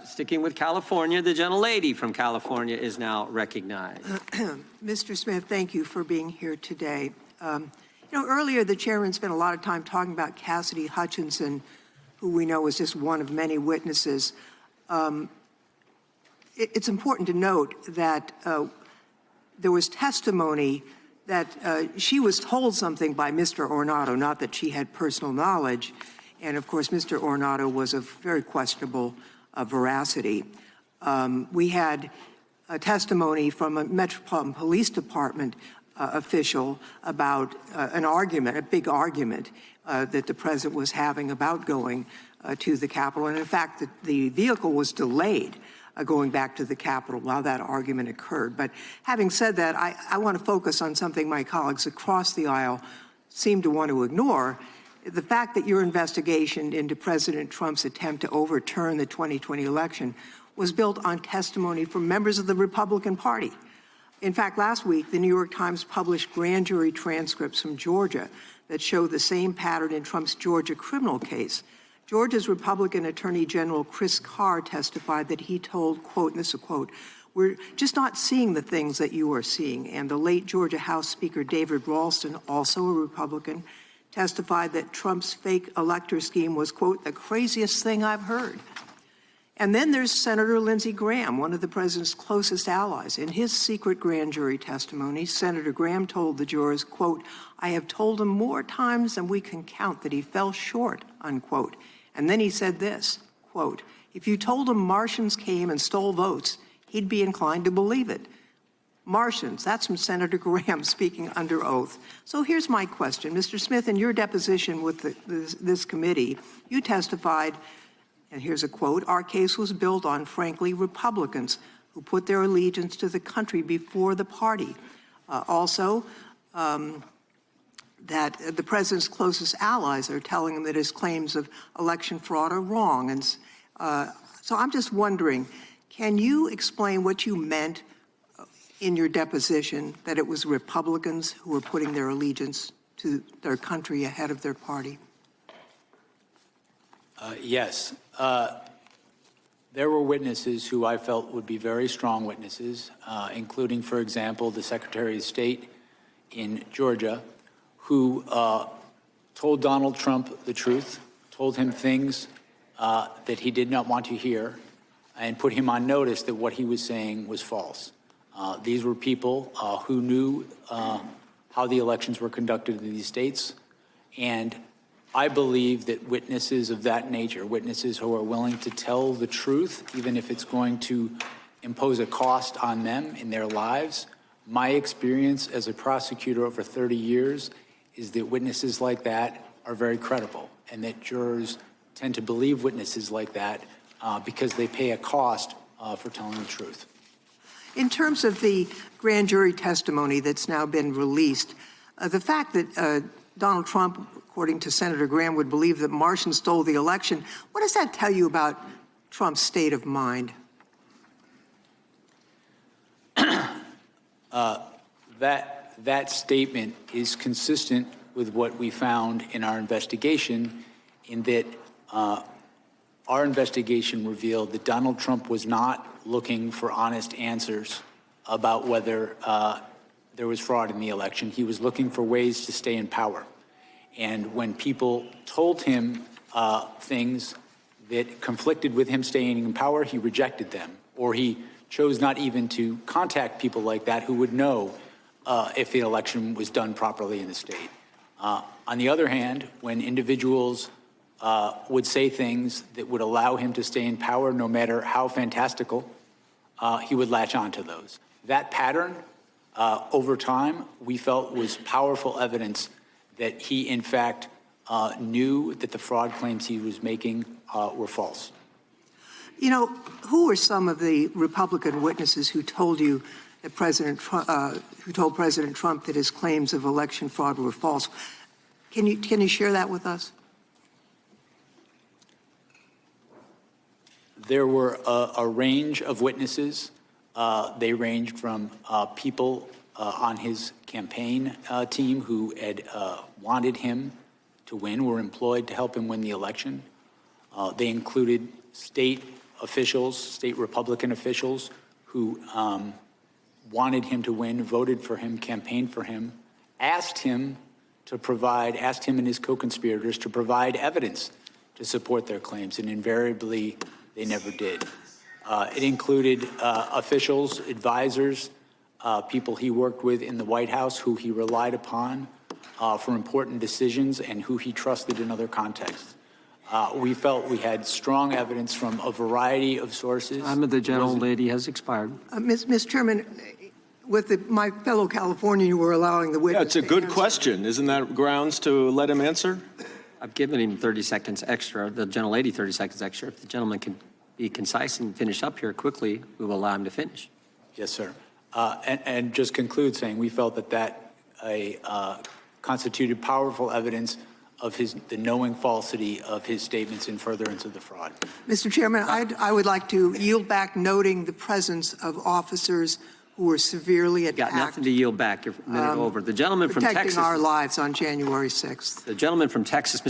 Sticking with California, the gentlelady from California is now recognized. Mr. Smith, thank you for being here today. Earlier the chairman spent a lot of time talking about Cassidy Hutchinson, who we know was just one of many witnesses. It's important to note that there was testimony that she was told something by Mr. Ornato, not that she had personal knowledge. And of course, Mr. Ornato was of very questionable veracity. We had a testimony from a Metropolitan Police Department official about an argument, a big argument that the president was having about going to the Capitol. And in fact, the vehicle was delayed going back to the Capitol while that argument occurred. But having said that, I want to focus on something my colleagues across the aisle seem to want to ignore. The fact that your investigation into President Trump's attempt to overturn the 2020 election was built on testimony from members of the Republican Party. In fact, last week, the New York Times published grand jury transcripts from Georgia that show the same pattern in Trump's Georgia criminal case. Georgia's Republican Attorney General Chris Carr testified that he told, quote, and this is a quote, "We're just not seeing the things that you are seeing." And the late Georgia House Speaker David Ralston, also a Republican, testified that Trump's fake elector scheme was, quote, "the craziest thing I've heard." And then there's Senator Lindsey Graham, one of the president's closest allies. In his secret grand jury testimony, Senator Graham told the jurors, quote, "I have told him more times than we can count that he fell short," unquote. And then he said this, quote, "If you told him Martians came and stole votes, he'd be inclined to believe it." Martians, that's from Senator Graham speaking under oath. So here's my question. Mr. Smith, in your deposition with this committee, you testified, and here's a quote, "Our case was built on, frankly, Republicans who put their allegiance to the country before the party." That the president's closest allies are telling him that his claims of election fraud are wrong. And so I'm just wondering, can you explain what you meant in your deposition, that it was Republicans who were putting their allegiance to their country ahead of their party? Yes. There were witnesses who I felt would be very strong witnesses, including, for example, the Secretary of State in Georgia, who told Donald Trump the truth, told him things that he did not want to hear, and put him on notice that what he was saying was false. These were people who knew how the elections were conducted in these states, and I believe that witnesses of that nature, witnesses who are willing to tell the truth, even if it's going to impose a cost on them in their lives, my experience as a prosecutor over 30 years is that witnesses like that are very credible, and that jurors tend to believe witnesses like that because they pay a cost for telling the truth. In terms of the grand jury testimony that's now been released, the fact that Donald Trump, according to Senator Graham, would believe that Martians stole the election, what does that tell you about Trump's state of mind? That statement is consistent with what we found in our investigation, in that our investigation revealed that Donald Trump was not looking for honest answers about whether there was fraud in the election. He was looking for ways to stay in power. And when people told him things that conflicted with him staying in power, he rejected them, or he chose not even to contact people like that who would know if the election was done properly in the state. On the other hand, when individuals would say things that would allow him to stay in power, no matter how fantastical, he would latch onto those. That pattern, over time, we felt was powerful evidence that he, in fact, knew that the fraud claims he was making were false. You know, who were some of the Republican witnesses who told you that who told President Trump that his claims of election fraud were false? Can you share that with us? There were a range of witnesses. They ranged from people on his campaign team who had wanted him to win, were employed to help him win the election. They included state officials, state Republican officials, who wanted him to win, voted for him, campaigned for him, asked him and his co-conspirators to provide evidence to support their claims, and invariably they never did. It included officials, advisors, people he worked with in the White House who he relied upon for important decisions and who he trusted in other contexts. We felt we had strong evidence from a variety of sources. Time of the gentlelady has expired. Ms. Chairman, with my fellow Californian, you were allowing the witness Yeah, it's a to good answer. question. Isn't that grounds to let him answer? I've given him 30 seconds extra, the gentlelady 30 seconds extra. If the gentleman can be concise and finish up here quickly, we will allow him to finish. Yes, sir. And just conclude saying we felt that constituted powerful evidence of the knowing falsity of his statements in furtherance of the fraud. Mr. Chairman, I would like to yield back, noting the presence of officers who were severely attacked. Got nothing to yield back. You're a minute over. The gentleman from protecting Texas. our lives on January 6th. The gentleman from Texas,